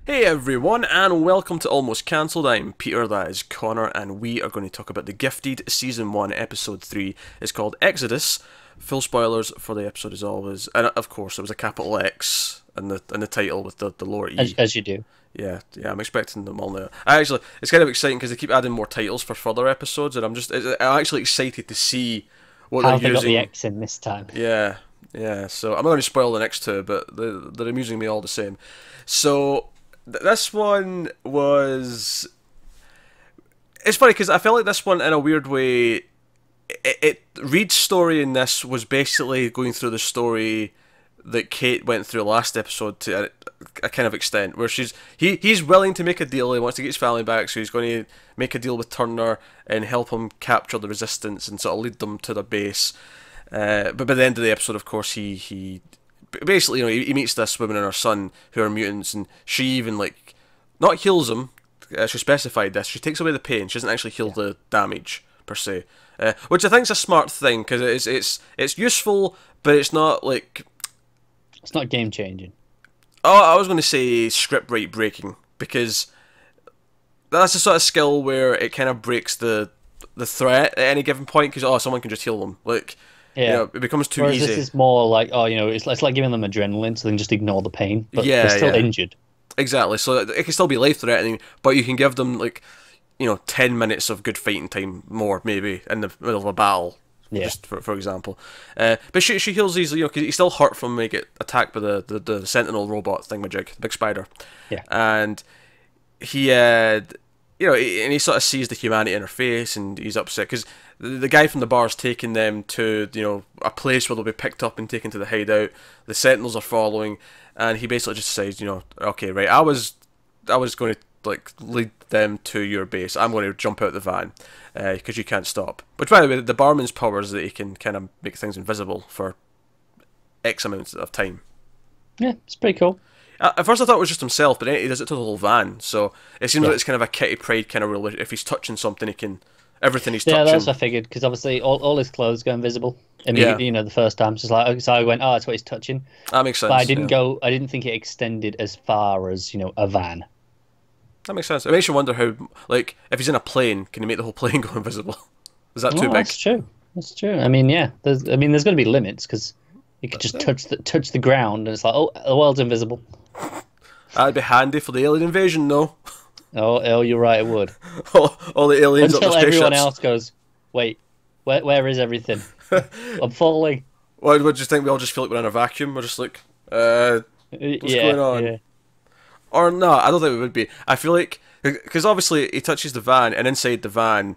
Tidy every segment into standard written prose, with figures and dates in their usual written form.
Hey everyone, and welcome to Almost Cancelled. I'm Peter, that is Connor, and we are going to talk about The Gifted Season 1, Episode 3. It's called Exodus. Full spoilers for the episode as always. And of course, there was a capital X in the title with the lower E. As you do. Yeah, I'm expecting them all now. It's kind of exciting because they keep adding more titles for further episodes, and I'm actually excited to see what How they're they got using. the X in this time. Yeah, so I'm not going to spoil the next two, but they're amusing me all the same. So this one was... It's funny because I felt like this one, in a weird way, Reed's story in this was basically going through the story that Kate went through last episode to a kind of extent, where he's willing to make a deal. He wants to get his family back, so he's going to make a deal with Turner and help him capture the resistance and sort of lead them to their base. But by the end of the episode, of course, he basically, he meets this woman and her son who are mutants, and she even not heals him. She specified this. She takes away the pain. She doesn't actually heal the damage per se, which I think is a smart thing because it's useful, but it's not like... It's not game changing. Oh, I was going to say script right breaking, because that's the sort of skill where it kind of breaks the threat at any given point, because someone can just heal them. Yeah. It becomes too Whereas easy. this is more like, it's like giving them adrenaline, so they can just ignore the pain, but they're still injured. Exactly. So it can still be life threatening, but you can give them 10 minutes of good fighting time more, maybe in the middle of a battle. Yeah. Just for example, but she heals easily, because he's still hurt from get attacked by the Sentinel robot thingamajig, the big spider. Yeah. And he and he sort of sees the humanity in her face, and he's upset because the guy from the bar's taking them to a place where they'll be picked up and taken to the hideout. The Sentinels are following, and he basically just says, okay, right, I was going to lead them to your base. I'm going to jump out the van because you can't stop. Which, by the way, the barman's power is that he can kind of make things invisible for X amounts of time. Yeah, it's pretty cool. At first I thought it was just himself, but then he does it to the whole van. So it seems like it's kind of a Kitty Pryde kind of rule. If he's touching something, he can... Everything he's touching... Yeah, that's what I figured, because obviously all his clothes go invisible immediately, the first time. So, I went, that's what he's touching. That makes sense. But I didn't think it extended as far as, a van. That makes sense. It makes you wonder how, if he's in a plane, can he make the whole plane go invisible? Is that too big? That's true. That's true. I mean, yeah. There's going to be limits, because you could just touch the ground, and it's like, oh, the world's invisible. That'd be handy for the alien invasion, though. Oh, you're right, it would. all the aliens Until up the spaceships. Everyone else goes, wait, where is everything? I'm falling. What do you think? We all just feel like we're in a vacuum? We're just like, what's going on? Yeah. Or no, I don't think it would be. I feel like, because obviously he touches the van, and inside the van,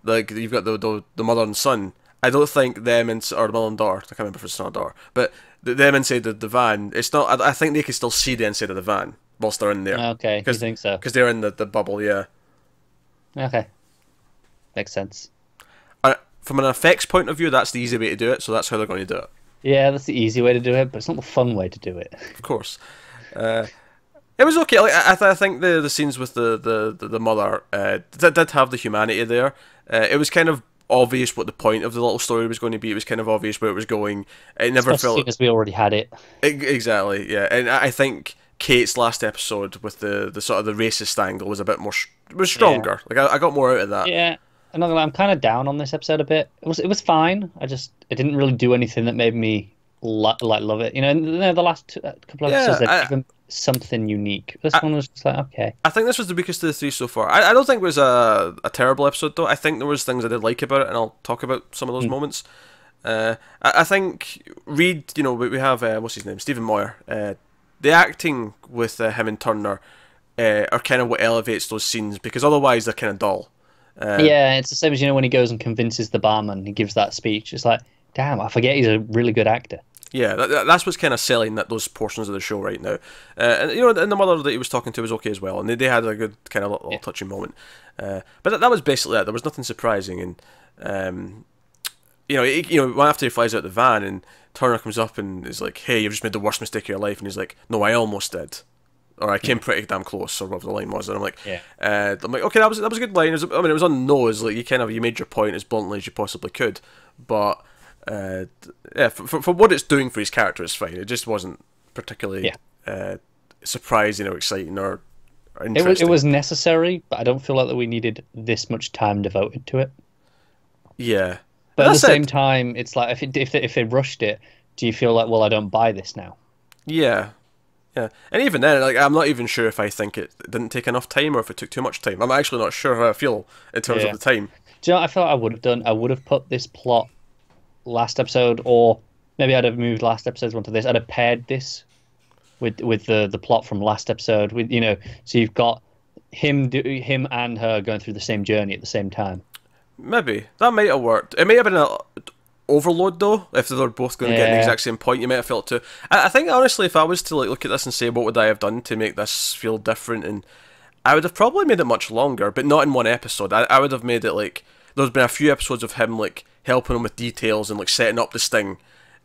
you've got the mother and son. I don't think them or the mother and daughter. I can't remember if it's not a daughter, but them inside the van. It's not. I think they can still see the inside of the van whilst they're in there. Okay, you think so? Because they're in the bubble, yeah. Okay, makes sense. From an effects point of view, that's the easy way to do it. So that's how they're going to do it. Yeah, that's the easy way to do it, but it's not the fun way to do it. Of course. It was okay. I think the scenes with the mother did have the humanity there. It was kind of obvious what the point of the little story was going to be. It was kind of obvious where it was going. It never felt as we already had it. Exactly. Yeah, and I think Kate's last episode with the sort of the racist angle was a bit more was stronger. Yeah. I got more out of that. Yeah. I'm kind of down on this episode a bit. It was fine. It didn't really do anything that made me love it. The last couple of episodes they've given something unique. This one was just like, okay. I think this was the weakest of the three so far. I don't think it was a terrible episode though. I think there was things I did like about it, and I'll talk about some of those moments. I think Reed, we have what's his name, Stephen Moyer. The acting with him and Turner are kind of what elevates those scenes, because otherwise they're kind of dull. Yeah, it's the same as when he goes and convinces the barman, he gives that speech. It's like, damn, I forget he's a really good actor. Yeah, that's what's kind of selling those portions of the show right now. And the mother that he was talking to was okay as well, and they had a good kind of little touching moment. But that was basically it. There was nothing surprising, and after he flies out the van, and Turner comes up and is like, "Hey, you've just made the worst mistake of your life," and he's like, "No, I almost did." Or I came pretty damn close, or whatever the line was, and I'm like, okay, that was a good line. It was on the nose, you made your point as bluntly as you possibly could, but for what it's doing for his character, it's fine. It just wasn't particularly surprising or exciting or or interesting. It was necessary, but I don't feel like that we needed this much time devoted to it. Yeah. But at the That's same it. time, it's like if they rushed it, do you feel like, well, I don't buy this now? Yeah. Yeah. And even then, like, I'm not even sure if I think it didn't take enough time or if it took too much time. I'm actually not sure how I feel in terms of Yeah. the time. Do you know what I felt I would have done? I would have put this plot last episode, or maybe I'd have moved last episode's one to this. I'd have paired this with the plot from last episode. With so you've got him and her going through the same journey at the same time. Maybe. That might have worked. It may have been a overload though, if they were both going to get the Yeah. exact same point. You might have felt too. I think honestly, if I was to like look at this and say what would I have done to make this feel different, and I would have probably made it much longer, but not in one episode. I would have made it like there's been a few episodes of him like helping him with details and like setting up the sting,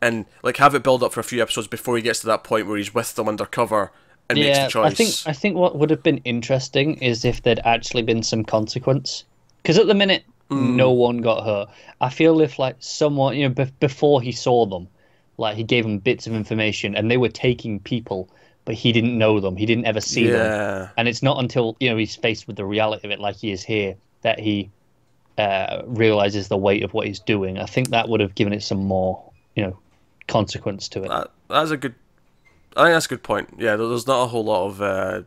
and like have it build up for a few episodes before he gets to that point where he's with them undercover and makes the choice. I think what would have been interesting is if there'd actually been some consequence. Because at the minute, no one got hurt. I feel if like someone, before he saw them, like he gave them bits of information and they were taking people, but he didn't know them. He didn't ever see them. And it's not until he's faced with the reality of it, like he is here, that he realizes the weight of what he's doing. I think that would have given it some more, consequence to it. That's a good. I think that's a good point. Yeah, there's not a whole lot of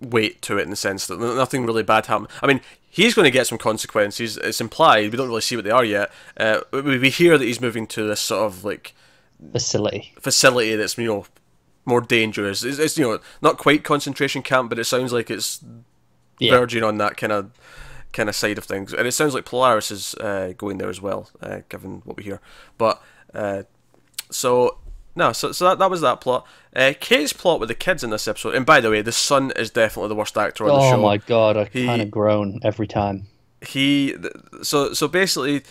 weight to it in the sense that nothing really bad happened. I mean, he's going to get some consequences. It's implied. We don't really see what they are yet. We hear that he's moving to this sort of like facility that's more dangerous. It's not quite concentration camp, but it sounds like it's verging on that kind of side of things. And it sounds like Polaris is going there as well, given what we hear. But so that was that plot. Kate's plot with the kids in this episode, and by the way, the son is definitely the worst actor on the show. Oh my god, I kind of groan every time. So basically,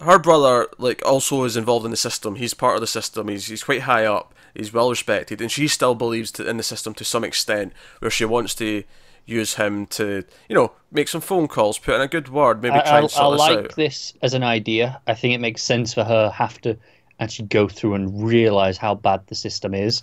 her brother like also is involved in the system. He's part of the system. He's quite high up. He's well respected, and she still believes in the system to some extent, where she wants to use him to make some phone calls, put in a good word, maybe try and sort this out. I like this as an idea. I think it makes sense for her have to actually go through and realize how bad the system is.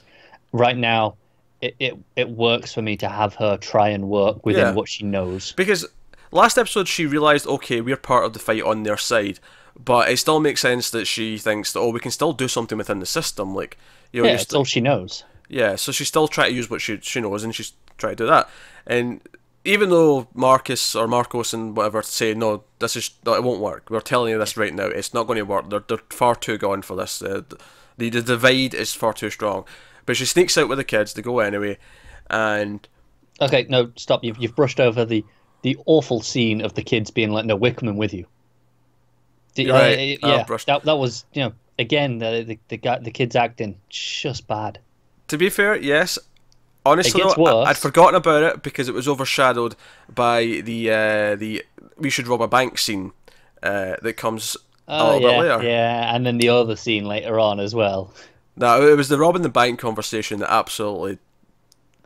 Right now, it works for me to have her try and work within what she knows. Because last episode she realized, okay, we're part of the fight on their side, but it still makes sense that she thinks that we can still do something within the system. Like it's all she knows. Yeah, so she's still trying to use what she knows, and she's trying to do that. And even though Marcus or Marcos and whatever say no, it won't work. We're telling you this right now. It's not going to work. They're far too gone for this. The divide is far too strong. But she sneaks out with the kids. They go anyway, and okay, no, stop. You've brushed over the awful scene of the kids being like, "No, we're coming with you." Right. That was again the kids acting just bad. To be fair, yes. Honestly, I'd forgotten about it because it was overshadowed by the we should rob a bank scene that comes a little bit later. Yeah, and then the other scene later on as well. No, it was the robbing the bank conversation that absolutely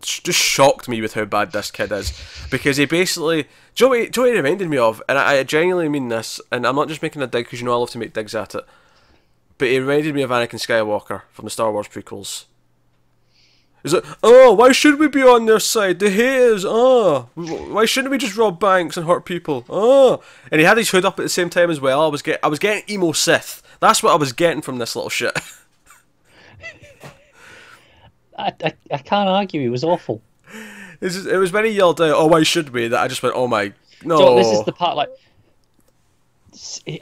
just shocked me with how bad this kid is. Because he basically... Do you know what he reminded me of? And I genuinely mean this, and I'm not just making a dig because I love to make digs at it. But he reminded me of Anakin Skywalker from the Star Wars prequels. He's like, oh, why should we be on their side? The haters, why shouldn't we just rob banks and hurt people? And he had his hood up at the same time as well. I was getting emo Sith. That's what I was getting from this little shit. I can't argue. He was awful. It was when he yelled out, "Oh, why should we?" that I just went, "Oh my, no." So this is the part like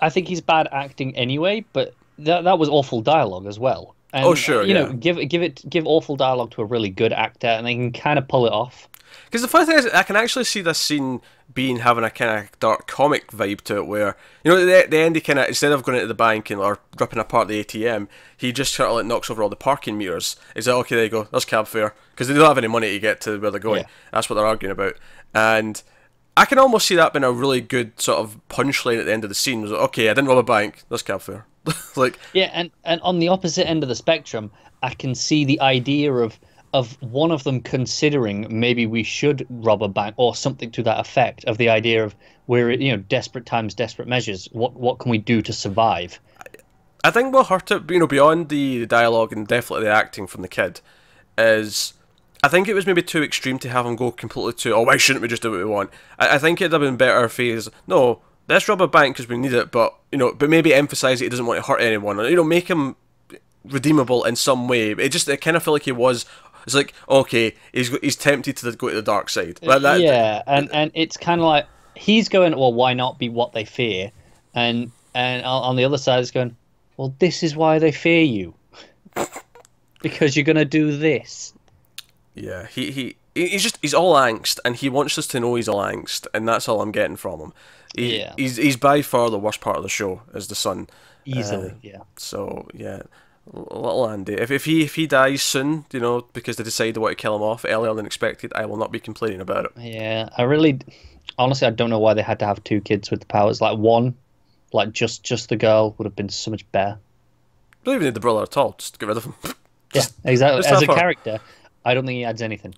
I think he's bad acting anyway, but that was awful dialogue as well. And, sure, give awful dialogue to a really good actor, and they can kind of pull it off. Because the funny thing is, I can actually see this scene having a kind of dark comic vibe to it, where the end he kind of, instead of going into the bank or ripping apart the ATM, he just sort of like knocks over all the parking meters. He's like, okay, there you go, that's cab fare, because they don't have any money to get to where they're going. Yeah. That's what they're arguing about, and I can almost see that being a really good sort of punchline at the end of the scene. It was like, okay, I didn't rob a bank, that's cab fare. Like, yeah, and on the opposite end of the spectrum, I can see the idea of one of them considering maybe we should rob a bank or something to that effect, of the idea of we're desperate times, desperate measures. What can we do to survive? I think what hurt it, beyond the dialogue and definitely the acting from the kid, is I think it was maybe too extreme to have him go completely to, oh, why shouldn't we just do what we want? I think it'd have been better if he's, no, let's rob a bank because we need it, but, but maybe emphasise that he doesn't want to hurt anyone, or, make him redeemable in some way. It kind of felt like he was, it's like, okay, he's tempted to go to the dark side. Yeah, and it's kind of like, he's going, well, why not be what they fear? And on the other side, it's going, well, this is why they fear you. Because you're going to do this. Yeah, he's all angst, and he wants us to know he's all angst, and that's all I'm getting from him. He's by far the worst part of the show, is the son. Easily, yeah. So, yeah, little Andy. If he dies soon, because they decide they want to kill him off earlier than expected, I will not be complaining about it. Yeah, honestly, I don't know why they had to have 2 kids with the powers. Like, one, like, just the girl would have been so much better. Don't even need the brother at all, just get rid of him. Yeah, exactly. As a character, I don't think he adds anything.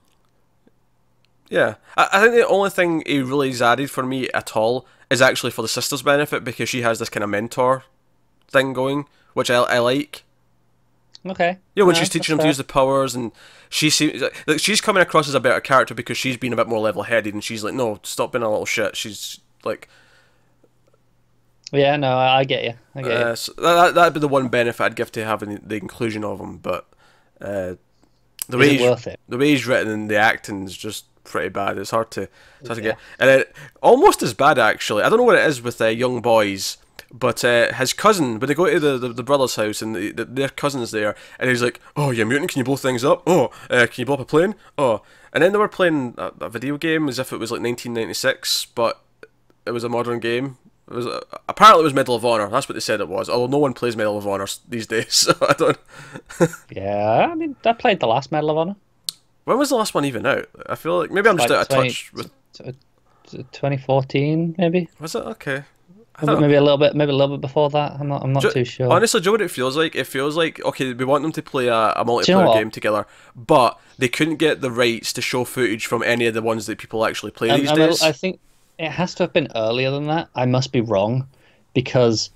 Yeah, I think the only thing he really has added for me at all is actually for the sister's benefit, because she has this kind of mentor thing going, which I like. Okay. When she's teaching him to use the powers, and she seems like she's coming across as a better character because she's been a bit more level-headed, and she's like, no, stop being a little shit. She's like... Yeah, no, I get you. I get you. So that'd be the one benefit I'd give to having the inclusion of him, but the way he's written and the acting is just pretty bad. It's hard to get, and almost as bad actually. I don't know what it is with young boys, but his cousin, when they go to the brother's house and their cousin's there, and he's like, "Oh, you're mutant. Can you blow things up? Oh, can you blow up a plane? Oh." And then they were playing a video game as if it was like 1996, but it was a modern game. It was apparently it was Medal of Honor. That's what they said it was. Although no one plays Medal of Honor these days, so I don't. Yeah, I mean, I played the last Medal of Honor. When was the last one even out? I feel like maybe I'm just out of touch with. 2014, maybe. Was it okay? Maybe a little bit before that. I'm not too sure. Honestly, do you know what it feels like? It feels like, okay, we want them to play a multiplayer game together, but they couldn't get the rights to show footage from any of the ones that people actually play these days. I think it has to have been earlier than that. I must be wrong, because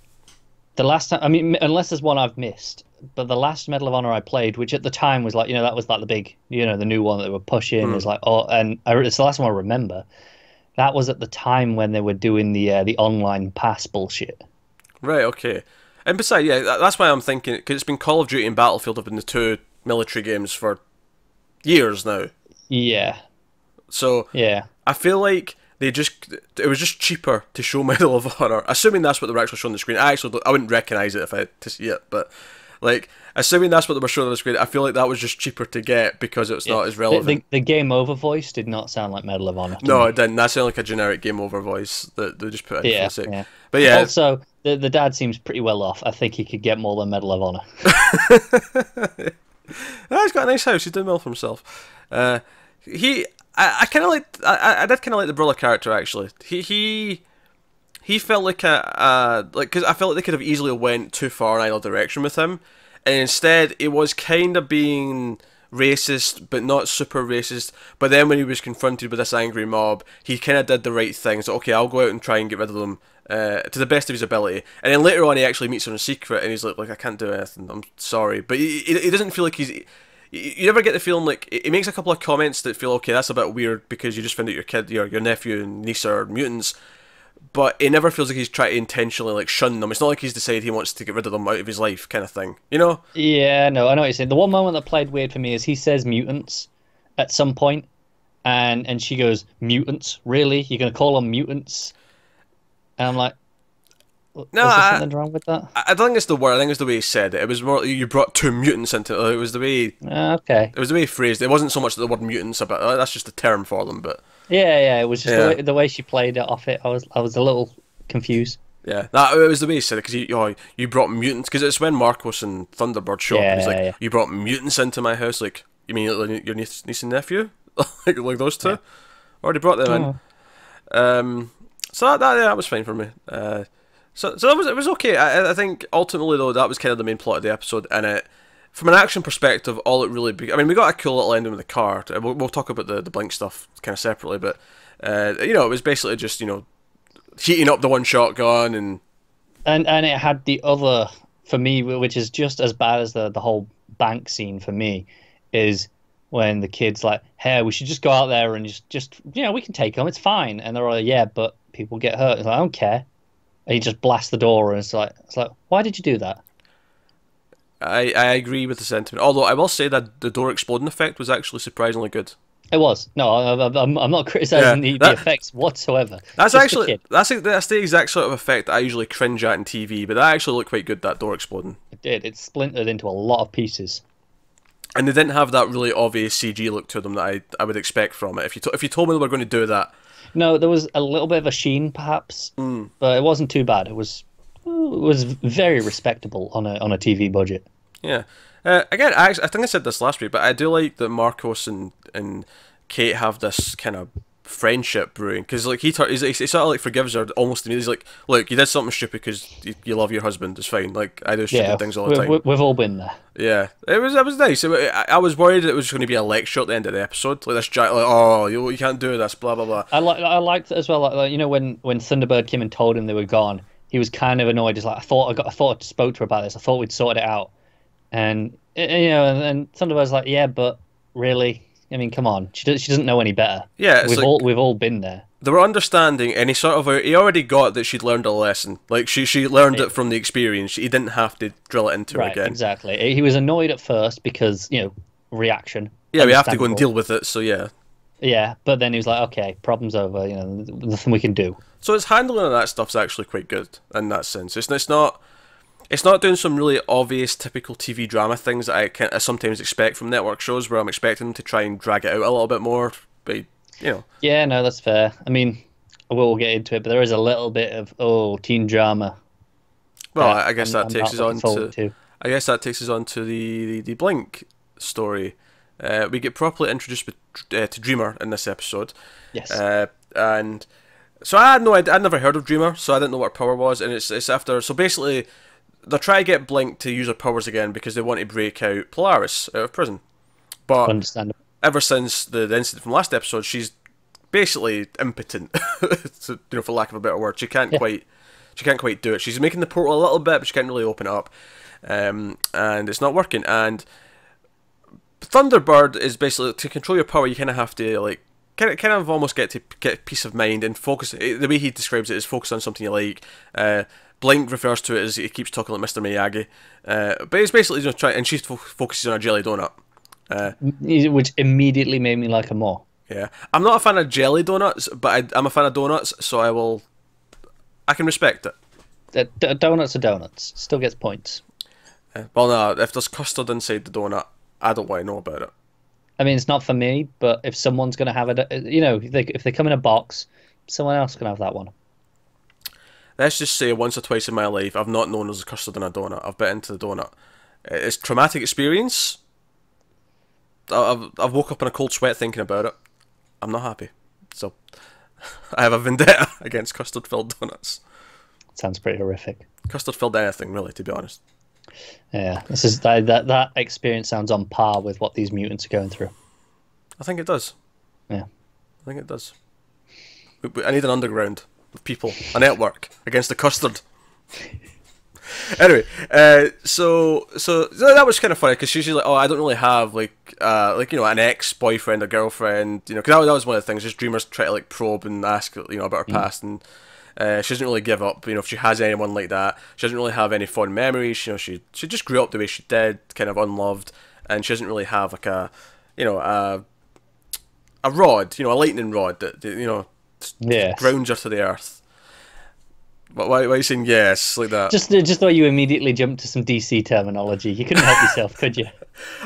the last time, I mean, unless there's one I've missed, but the last Medal of Honor I played, which at the time was like, that was like the big, the new one that they were pushing, is like, it's the last one I remember. That was at the time when they were doing the online pass bullshit. Right, okay. And besides, yeah, that's why I'm thinking, because it's been Call of Duty and Battlefield have been the 2 military games for years now. Yeah. So, yeah, I feel like it was just cheaper to show Medal of Honor, assuming that's what they were actually showing on the screen. I wouldn't recognise it if I had to see it, but like, assuming that's what they were showing on the screen, I feel like that was just cheaper to get because it's not as relevant. The game over voice did not sound like Medal of Honor. No, it didn't. That sounded like a generic game over voice that they just put in for the sake. Yeah. But yeah. Also, the dad seems pretty well off. I think he could get more than Medal of Honor. He's got a nice house. He's doing well for himself. I kind of like. I did kind of like the brother character actually. He felt like because I felt like they could have easily went too far in either direction with him, and instead it was kind of being racist, but not super racist. But then when he was confronted with this angry mob, he kind of did the right thing. So okay, I'll go out and try and get rid of them to the best of his ability. And then later on, he actually meets them in secret, and he's like I can't do anything. I'm sorry, but he doesn't feel like he's. You never get the feeling like he makes a couple of comments that feel okay. That's a bit weird because you just found out your nephew and niece are mutants. But it never feels like he's trying to intentionally like shun them. It's not like he's decided he wants to get rid of them out of his life, kind of thing. Yeah, no, I know what you're saying. The one moment that played weird for me is he says mutants at some point, and she goes, "Mutants? Really? You're gonna call them mutants?" And I'm like, no, is there something wrong with that? I don't think it's the word. I think it's the way he said it. It was more you brought 2 mutants into it. It was the way. Okay. It was the way he phrased it. It wasn't so much the word mutants about. That's just a term for them, but. Yeah, it was just the way she played it off it. I was a little confused. Yeah, it was the way he said it because you brought mutants because it's when Marcos and Thunderbird show up. And he's like, you brought mutants into my house. Like, you mean your niece and nephew, like those two? Already brought them in. So that was fine for me. So it was okay. I think ultimately though that was kind of the main plot of the episode, and from an action perspective, all it really... I mean, we got a cool little ending with the car. We'll talk about the Blink stuff kind of separately, but, it was basically just, heating up the one shotgun and... And it had the other, for me, which is just as bad as the whole bank scene for me, is when the kid's like, "Hey, we should just go out there and just we can take them. It's fine." And they're all like, "Yeah, but people get hurt." It's like, "I don't care." And he just blasts the door, and it's like, why did you do that? I agree with the sentiment. Although I will say that the door exploding effect was actually surprisingly good. It was. No, I'm not criticizing the effects whatsoever. That's Just actually that's the exact sort of effect that I usually cringe at in TV, but that actually looked quite good. That door exploding. It did. It splintered into a lot of pieces. And they didn't have that really obvious CG look to them that I would expect from it. If you told me they were going to do that, no, there was a little bit of a sheen perhaps, but it wasn't too bad. It was very respectable on a TV budget. Yeah. Again, I think I said this last week, but I do like that Marcos and Kate have this kind of friendship brewing, because like he sort of like forgives her almost immediately. He's like, "Look, you did something stupid because you love your husband. It's fine. Like I do stupid things all the time." We've all been there. Yeah, it was nice. I was worried it was going to be a lecture at the end of the episode, like this giant, like, "Oh, you can't do this," blah blah blah. I liked it as well. Like when Thunderbird came and told him they were gone, he was kind of annoyed. He's like, I thought I spoke to her about this. I thought we'd sorted it out. And and Thunderbird's like, yeah, but really, I mean, come on, she doesn't know any better. Yeah, we've all been there. They were understanding, and he already got that she'd learned a lesson. Like she learned it from the experience. He didn't have to drill it into her again. Exactly. He was annoyed at first because reaction. Yeah, we have to go and deal with it. So yeah. Yeah, but then he was like, okay, problem's over. Nothing we can do. So his handling of that stuff's actually quite good in that sense. It's not doing some really obvious, typical TV drama things that I sometimes expect from network shows, where I'm expecting them to try and drag it out a little bit more. But Yeah, no, that's fair. I mean, we'll get into it, but there is a little bit of teen drama. Well, I guess that takes us on to. I guess that takes us on to the Blink story. We get properly introduced to Dreamer in this episode. Yes. And so I had no idea. I'd never heard of Dreamer, so I didn't know what her power was. And it's after. So basically, they're trying to get Blink to use her powers again because they want to break out Polaris out of prison. But understandable. Ever since the incident from last episode, she's basically impotent, for lack of a better word. She can't quite do it. She's making the portal a little bit, but she can't really open it up, and it's not working. And Thunderbird is basically, to control your power, you kind of have to like kind of almost get peace of mind and focus. The way he describes it is focus on something you like. Blink refers to it as he keeps talking like Mr. Miyagi, but it's basically trying, and she focuses on a jelly donut, which immediately made me like her more. Yeah, I'm not a fan of jelly donuts, but I'm a fan of donuts, so I can respect it. Donuts are donuts. Still gets points. Well, no, if there's custard inside the donut, I don't want to know about it. I mean, it's not for me, but if someone's going to have it, if they come in a box, someone else can have that one. Let's just say once or twice in my life, I've not known there's custard in a donut. I've bit into the donut. It's a traumatic experience. I've woke up in a cold sweat thinking about it. I'm not happy. So I have a vendetta against custard-filled donuts. Sounds pretty horrific. Custard-filled anything, really, to be honest. Yeah, this is that experience sounds on par with what these mutants are going through. I think it does. Yeah, I think it does. I need an underground of people, a network against the custard. Anyway, so that was kind of funny because she's like, oh, I don't really have an ex-boyfriend or girlfriend, because that was one of the things. Just Dreamers try to like probe and ask about her past, and she doesn't really give up. If she has anyone like that, she doesn't really have any fond memories. She just grew up the way she did, kind of unloved, and she doesn't really have like a rod, a lightning rod that grounds her to the earth. Why are you saying yes like that? Just thought you immediately jumped to some DC terminology. You couldn't help yourself, could you?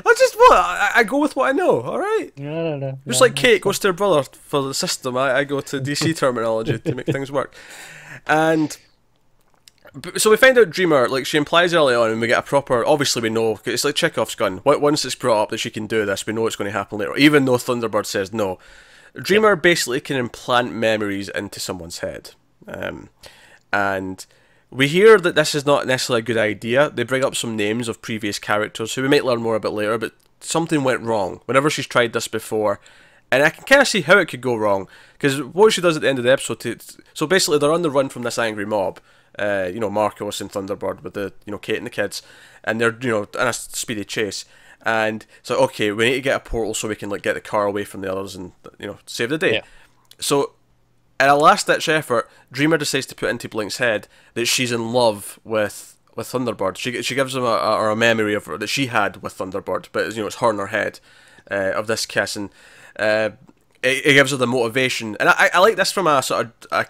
I go with what I know. All right. No. Just like Kate goes to her brother for the system, I go to DC terminology to make things work. And so we find out Dreamer, like she implies early on, and we get a proper. Obviously, we know it's like Chekhov's gun. Once it's brought up that she can do this, we know it's going to happen later. Even though Thunderbird says no, Dreamer basically can implant memories into someone's head. And we hear that this is not necessarily a good idea. They bring up some names of previous characters who we might learn more about later, but something went wrong whenever she's tried this before. And I can kind of see how it could go wrong, because what she does at the end of the episode, so basically they're on the run from this angry mob, Marcos and Thunderbird with the, Kate and the kids, and they're, in a speedy chase. and so okay, we need to get a portal so we can like get the car away from the others and save the day. Yeah. So in a last ditch effort, Dreamer decides to put into Blink's head that she's in love with Thunderbird. She gives him a memory of her that she had with Thunderbird, but it's her in her head of this kiss, and it gives her the motivation. And I like this from a sort of a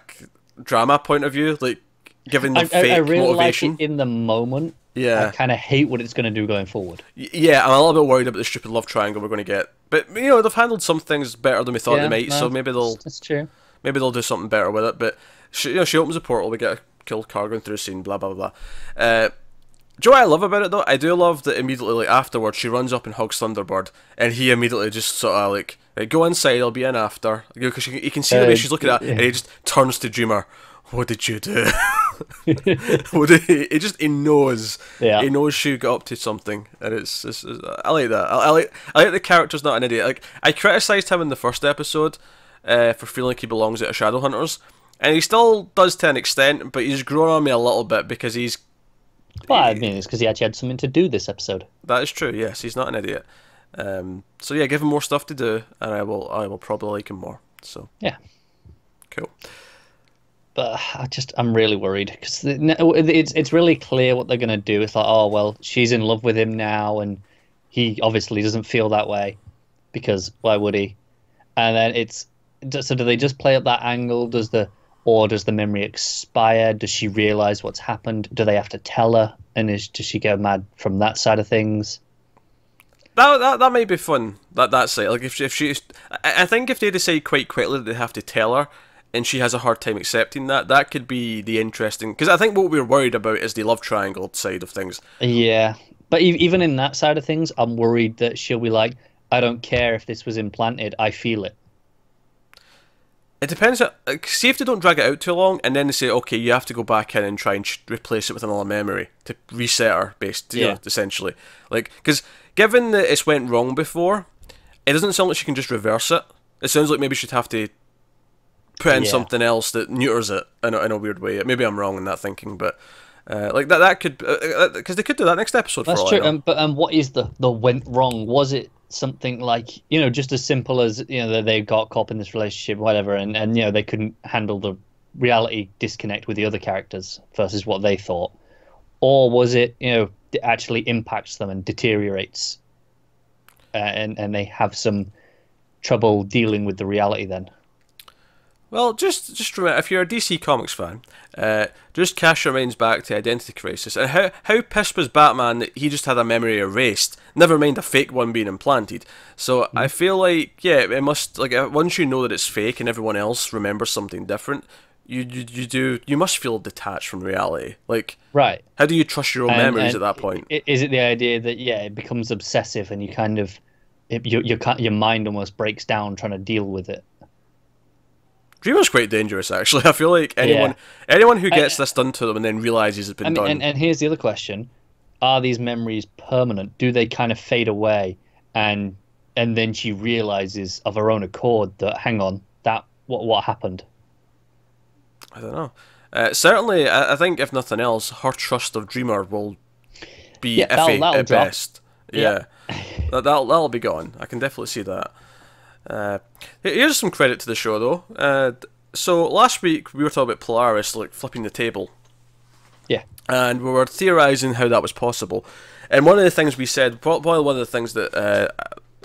drama point of view, like giving the fake I really motivation. like it in the moment. Yeah. I kind of hate what it's going to do going forward. Yeah, I'm a little bit worried about the stupid love triangle we're going to get, but they've handled some things better than we thought they might. So maybe that's true. Maybe they'll do something better with it. But she opens a portal, we get a cool car going through the scene, blah blah blah. Do you know what I love about it though? I do love that immediately like afterwards she runs up and hugs Thunderbird, and he immediately just sort of like, right, go inside, I'll be in after. Because you can see the way she's looking at it, and he just turns to Dreamer. What did you do? He knows. Yeah. He knows she got up to something, and it's I like that. I like the character's not an idiot. Like I criticised him in the first episode for feeling like he belongs at a Shadowhunters, and he still does to an extent, but he's grown on me a little bit because he's. Well, I mean, it's because he actually had something to do this episode. That is true. Yes, he's not an idiot. So yeah, give him more stuff to do, and I will probably like him more. So yeah, cool. But I'm really worried because it's really clear what they're gonna do. It's like, oh well, she's in love with him now, and he obviously doesn't feel that way because why would he? And then so do they just play up that angle? Does the memory expire? Does she realize what's happened? Do they have to tell her? And does she go mad from that side of things? That might be fun. That side, like if she, I think if they decide quite quickly that they have to tell her, and she has a hard time accepting that could be the interesting. Because I think what we're worried about is the love triangle side of things. Yeah, but even in that side of things, I'm worried that she'll be like, I don't care if this was implanted, I feel it. It depends. See if they don't drag it out too long, and then they say, okay, you have to go back in and try and replace it with another memory to reset her, essentially. Like, because given that it's went wrong before, it doesn't sound like she can just reverse it. It sounds like maybe she'd have to put in something else that neuters it in a weird way. Maybe I'm wrong in that thinking, but like that could, because they could do that next episode. That's for true. all I know. But what is the went wrong? Was it something like, just as simple as that they got caught up in this relationship, whatever, and they couldn't handle the reality disconnect with the other characters versus what they thought, or was it it actually impacts them and deteriorates, and they have some trouble dealing with the reality then? Well, just remember, if you're a DC Comics fan, just cast your minds back to Identity Crisis, and how pissed was Batman that he just had a memory erased, never mind a fake one being implanted. So I feel like, it must, like, once you know that it's fake and everyone else remembers something different, you must feel detached from reality. Like, right? How do you trust your own memories at that point? Is it the idea that it becomes obsessive and you kind of your mind almost breaks down trying to deal with it? Dreamer's quite dangerous, actually. I feel like anyone who gets this done to them and then realizes it's been done. And here's the other question: are these memories permanent? Do they kind of fade away, and then she realizes of her own accord that, hang on, that what happened? I don't know. Certainly, I think if nothing else, her trust of Dreamer will be iffy at best. Yeah, that'll be gone. I can definitely see that. Here's some credit to the show, though. So last week we were talking about Polaris like flipping the table. Yeah. And we were theorising how that was possible. And one of the things we said, probably one of the things that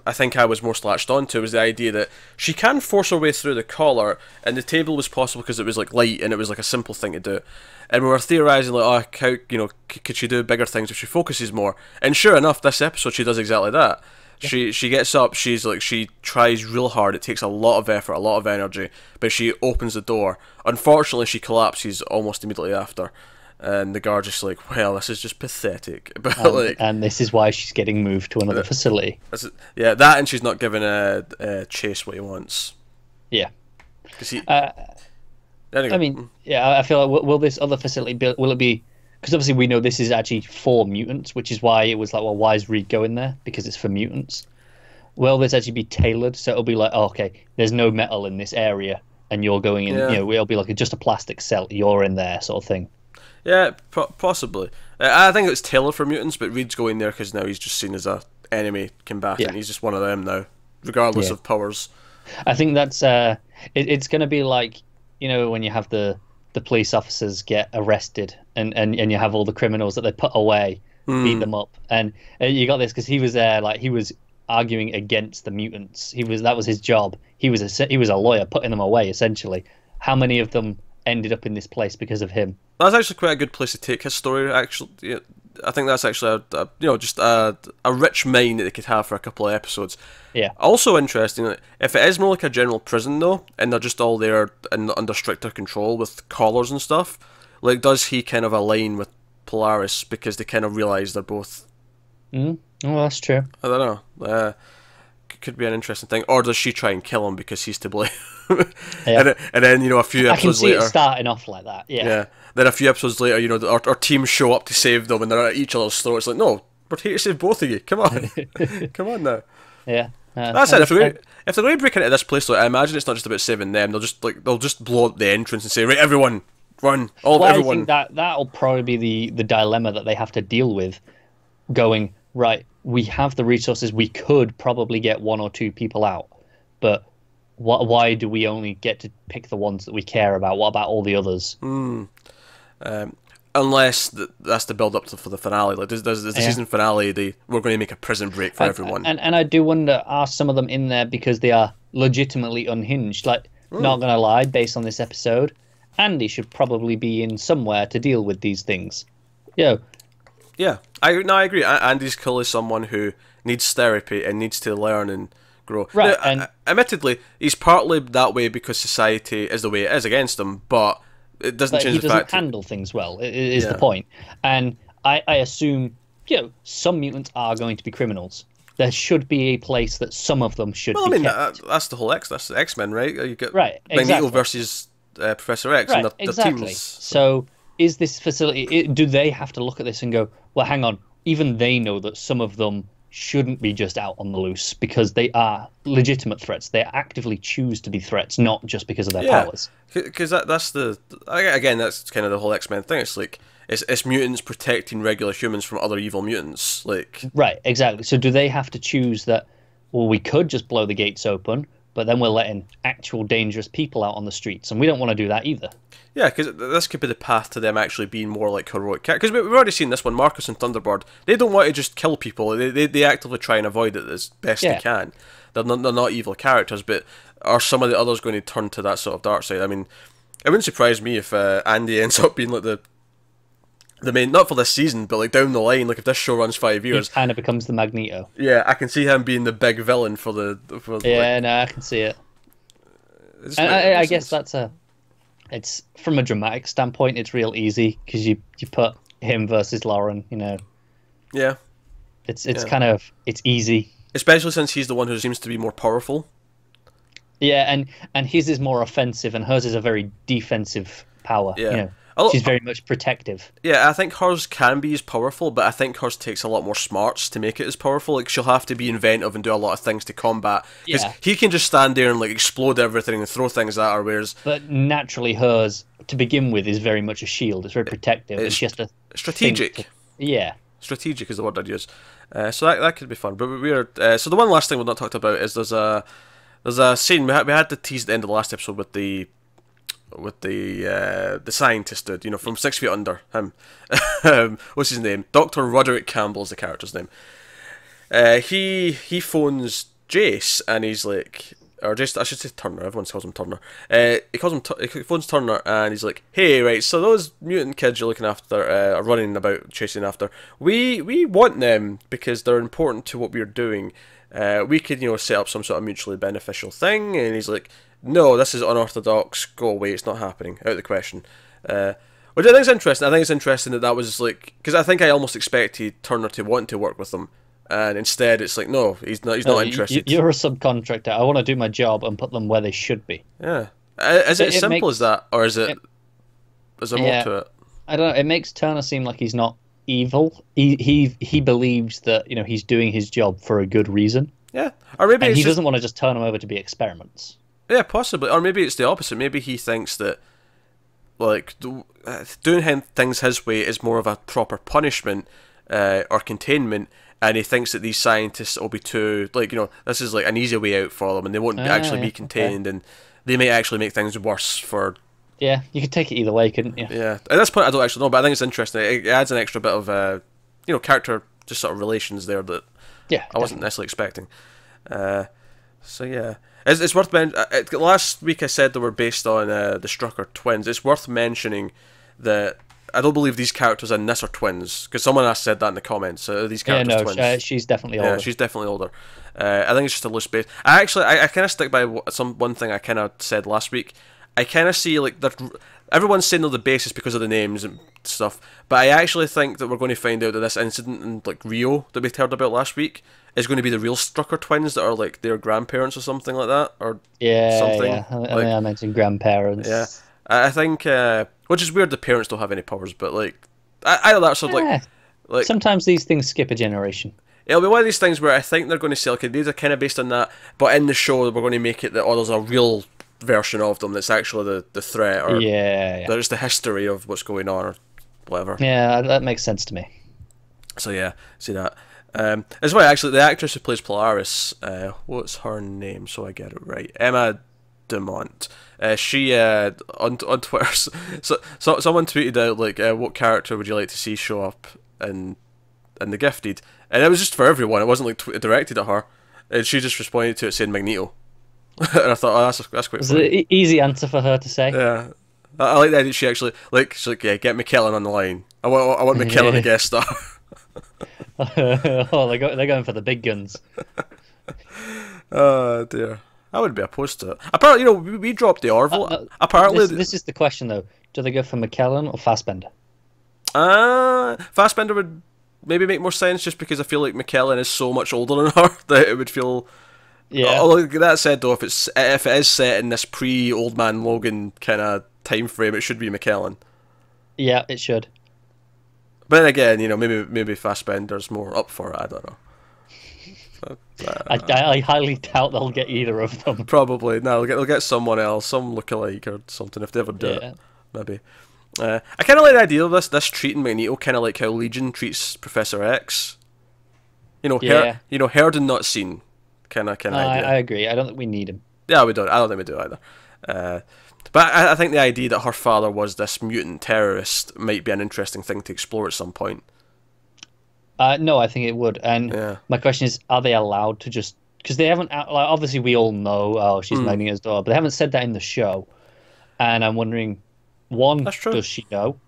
I think I was most latched onto, was the idea that she can force her way through the collar, and the table was possible because it was like light and it was like a simple thing to do. And we were theorising like, how could she do bigger things if she focuses more? And sure enough, this episode she does exactly that. She gets up, she tries real hard, it takes a lot of effort, a lot of energy, but she opens the door. Unfortunately, she collapses almost immediately after, and the guard's just like, well, this is just pathetic. But and this is why she's getting moved to another facility. Yeah, that, and she's not giving a Chase what he wants. Yeah. Anyway. I mean, I feel like, will this other facility, will it be... Because obviously we know this is actually for mutants, which is why it was like, well, why is Reed going there? Because it's for mutants. Will this actually be tailored? So it'll be like, oh, okay, there's no metal in this area, and you're going in, it'll be like just a plastic cell, you're in there, sort of thing. Yeah, possibly. I think it's tailored for mutants, but Reed's going there because now he's just seen as a enemy combatant. Yeah. He's just one of them now, regardless of powers. I think that's it's going to be like, when you have the police officers get arrested and you have all the criminals that they put away, beat them up, and you got this because he was there, like he was arguing against the mutants. That was his job. He was a lawyer putting them away essentially. How many of them ended up in this place because of him? That's actually quite a good place to take his story. Actually, yeah, I think that's actually just a rich mine that they could have for a couple of episodes. Yeah. Also interesting, if it is more like a general prison though, and they're just all there and under stricter control with collars and stuff, like does he kind of align with Polaris because they kind of realise they're both? Oh, that's true. I don't know. Could be an interesting thing, or does she try and kill him because he's to blame? Yeah. and then a few episodes later, I can see it starting off like that. Yeah. Then a few episodes later, our team show up to save them, and they're at each other's throats. Like, no, we're here to save both of you. Come on, come on now. Yeah. That's it. If they're going to break into this place, though, I imagine it's not just about saving them. They'll just blow up the entrance and say, right, everyone, run, everyone. I think that'll probably be the dilemma that they have to deal with. Going, right, we have the resources. We could probably get one or two people out, but why do we only get to pick the ones that we care about? What about all the others? Unless that's the build up for the finale. Like, does the season finale, we're going to make a prison break for everyone. And I do wonder, are some of them in there because they are legitimately unhinged? Like, not going to lie, based on this episode, Andy should probably be in somewhere to deal with these things. Yeah, I agree. Andy's clearly someone who needs therapy and needs to learn and grow. Right, now, and admittedly, he's partly that way because society is the way it is against him, but it doesn't change the fact he doesn't handle things well, is the point. And I assume, some mutants are going to be criminals. There should be a place that some of them should be kept. That's the whole that's the X-Men, right? You get exactly. Magneto versus Professor X, and the teams. So is this facility, do they have to look at this and go, well, hang on, even they know that some of them shouldn't be just out on the loose because they are legitimate threats. They actively choose to be threats, not just because of their powers. Because that's that's kind of the whole X-Men thing. It's like it's mutants protecting regular humans from other evil mutants. Like, right, exactly. So do they have to choose that? Well, we could just blow the gates open, but then we're letting actual dangerous people out on the streets, and we don't want to do that either. Yeah, because this could be the path to them actually being more like heroic characters. Because we've already seen this one, Marcus and Thunderbird. They don't want to just kill people. They actively try and avoid it as best they can. They're not evil characters, but are some of the others going to turn to that sort of dark side? I mean, it wouldn't surprise me if Andy ends up being like the main, not for this season, but like down the line, like if this show runs 5 years, he kind of becomes the Magneto. Yeah, I can see him being the big villain for the. I can see it. And I guess it's from a dramatic standpoint, it's real easy because you put him versus Lauren, Yeah. It's kind of, it's easy. Especially since he's the one who seems to be more powerful. Yeah, and his is more offensive and hers is a very defensive power. Yeah. She's very much protective. Yeah, I think hers can be as powerful, but I think hers takes a lot more smarts to make it as powerful. Like, she'll have to be inventive and do a lot of things to combat. Because he can just stand there and like explode everything and throw things at her, whereas... But naturally hers, to begin with, is very much a shield. It's very protective. It's just a strategic. Strategic is the word I'd use. So that could be fun. But so the one last thing we've not talked about is there's a scene, we had to tease at the end of the last episode with the scientist dude, from 6 Feet Under, him. What's his name? Dr. Roderick Campbell's the character's name. He phones Jace and he's like, or Jace, I should say Turner, everyone calls him Turner. He phones Turner and he's like, hey, right, so those mutant kids you're looking after, are running about, chasing after, we want them because they're important to what we're doing. We could, set up some sort of mutually beneficial thing. And he's like, no, this is unorthodox, go away, it's not happening, out of the question. Which I think is interesting. I think it's interesting that was like, because I think I almost expected Turner to want to work with them, and instead it's like, no, he's not interested. You're a subcontractor, I want to do my job and put them where they should be. Yeah. Is it as simple as that, or is there more to it? I don't know, it makes Turner seem like he's not evil. He believes that, he's doing his job for a good reason. Yeah. Or maybe he doesn't want to just turn them over to be experiments. Yeah, possibly. Or maybe it's the opposite. Maybe he thinks that, like, doing things his way is more of a proper punishment or containment, and he thinks that these scientists will be too, like, this is like an easy way out for them, and they won't actually be contained, and they may actually make things worse for. Yeah, you could take it either way, couldn't you? Yeah, at this point I don't actually know, but I think it's interesting. It adds an extra bit of character, just sort of relations there that I wasn't necessarily expecting. So yeah, it's worth mentioning. Last week I said they were based on the Strucker twins. It's worth mentioning that I don't believe these characters in this are twins, because someone else said that in the comments. These characters twins. She's definitely older. Yeah, she's definitely older. I think it's just a loose base. I kind of stick by one thing I kind of said last week. I kind of see like that. Everyone's saying they're the basis because of the names and stuff, but I actually think that we're going to find out that this incident in like Rio that we heard about last week is going to be the real Strucker twins that are like their grandparents or something like that, or something. Yeah. I mentioned grandparents. Yeah, I think, which is weird. The parents don't have any powers, but like, I know that sort of like sometimes these things skip a generation. It'll be one of these things where I think they're going to say, okay, these are kind of based on that, but in the show we're going to make it that there's a real version of them that's actually the threat, or there's the history of what's going on, or whatever. Yeah, that makes sense to me. So yeah, see that. As well, actually, the actress who plays Polaris, what's her name so I get it right? Emma Dumont. She on Twitter, so someone tweeted out like, what character would you like to see show up in The Gifted? And it was just for everyone. It wasn't like directed at her. And she just responded to it saying Magneto. And I thought, oh, that's quite funny. It's an easy answer for her to say. Yeah, I like the idea. She's like, yeah, get McKellen on the line. I want McKellen to guest star. Oh, they're going for the big guns. Oh dear, I would be opposed to it. Apparently, we dropped the Orville. Apparently, this is the question though: do they go for McKellen or Fassbender? Fassbender would maybe make more sense, just because I feel like McKellen is so much older than her that it would feel. Yeah. Although that said, though, if it is set in this pre-Old Man Logan kind of time frame, it should be McKellen. Yeah, it should. But then again, maybe Fassbender's more up for it. I don't know. But, I highly doubt they'll get either of them. Probably no. They'll get someone else, some lookalike or something, if they ever do it. Maybe. I kind of like the idea of this treating Magneto kind of like how Legion treats Professor X. Heard and not seen. Kind of idea. I agree. I don't think we need him. Yeah, we don't. I don't think we do either. But I think the idea that her father was this mutant terrorist might be an interesting thing to explore at some point. No, I think it would. And my question is, are they allowed to just... Because they haven't... obviously, we all know, she's Magneto's daughter, but they haven't said that in the show. And I'm wondering, one, does she know?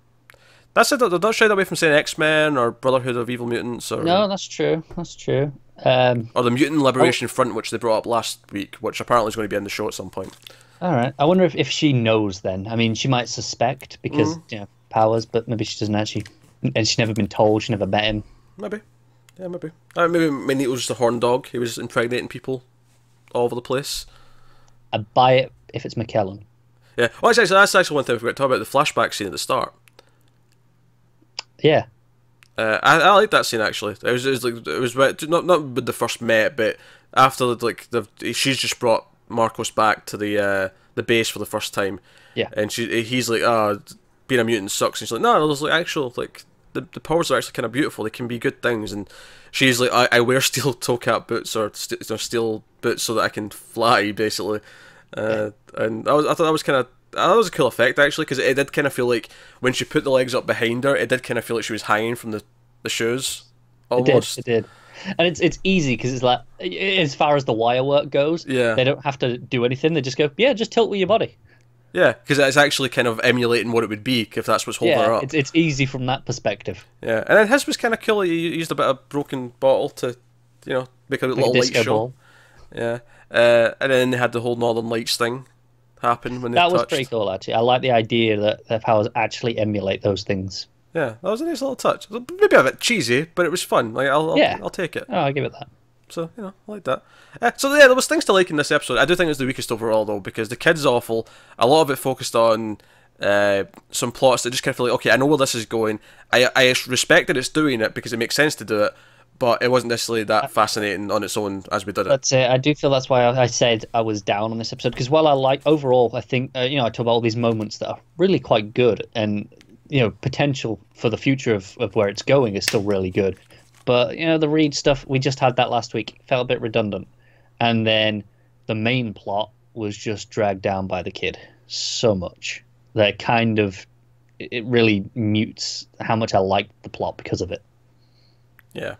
That's it. They're not shying away from saying X-Men or Brotherhood of Evil Mutants. Or... No, that's true. That's true. Or the Mutant Liberation Front, which they brought up last week, which apparently is going to be in the show at some point. All right. I wonder if she knows then. I mean, she might suspect because, powers, but maybe she doesn't actually... And she's never been told, she never met him. Maybe. Yeah, maybe. Maybe Magneto's just a horn dog. He was impregnating people all over the place. I'd buy it if it's McKellen. Yeah. Well, that's actually one thing I forgot to talk about, the flashback scene at the start. Yeah. I like that scene actually. It was not with the first met, but after she's just brought Marcos back to the base for the first time. Yeah. And he's like, being a mutant sucks. And she's like, no, there's like actual the powers are actually kind of beautiful. They can be good things. And she's like, I wear steel toe cap boots or steel boots so that I can fly, basically. And I thought that was kind of. That was a cool effect actually, because it did kind of feel like when she put the legs up behind her, it did kind of feel like she was hanging from the shoes. Almost. It did. And it's easy because it's like, as far as the wire work goes, they don't have to do anything. They just go, just tilt with your body. Yeah, because it's actually kind of emulating what it would be if that's what's holding her up. It's easy from that perspective. Yeah, and then his was kind of cool. He used a bit of broken bottle to, make a little light show. Ball. Yeah, and then they had the whole Northern Lights thing happen when they touched. That was pretty cool, actually. I like the idea that their powers actually emulate those things. Yeah, that was a nice little touch. Maybe a bit cheesy, but it was fun. Like I'll take it. Oh, I'll give it that. So, I like that. So there was things to like in this episode. I do think it's the weakest overall, though, because the kid's awful. A lot of it focused on some plots that just kind of feel like, okay, I know where this is going. I respect that it's doing it because it makes sense to do it, but it wasn't necessarily that fascinating on its own as we did it. That's it. I do feel that's why I said I was down on this episode, because while I like overall, I think I talk about all these moments that are really quite good, and potential for the future of where it's going is still really good. but you know, the Reed stuff, we just had that last week. It felt a bit redundant. And then the main plot was just dragged down by the kid so much that kind of it really mutes how much I liked the plot because of it. Yeah,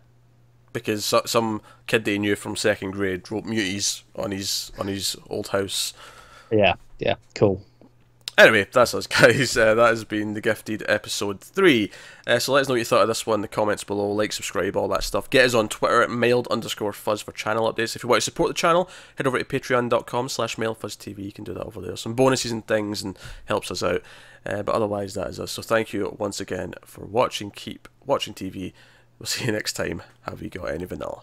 because some kid that he knew from second grade wrote muties on his old house. Yeah, cool. Anyway, that's us, guys. That has been The Gifted episode 3. So let us know what you thought of this one in the comments below. Like, subscribe, all that stuff. Get us on Twitter at mild_fuzz for channel updates. If you want to support the channel, head over to patreon.com/milefuzztv. You can do that over there. Some bonuses and things, and helps us out. But otherwise, that is us. So thank you once again for watching. Keep watching TV. We'll see you next time. Have you got any vanilla?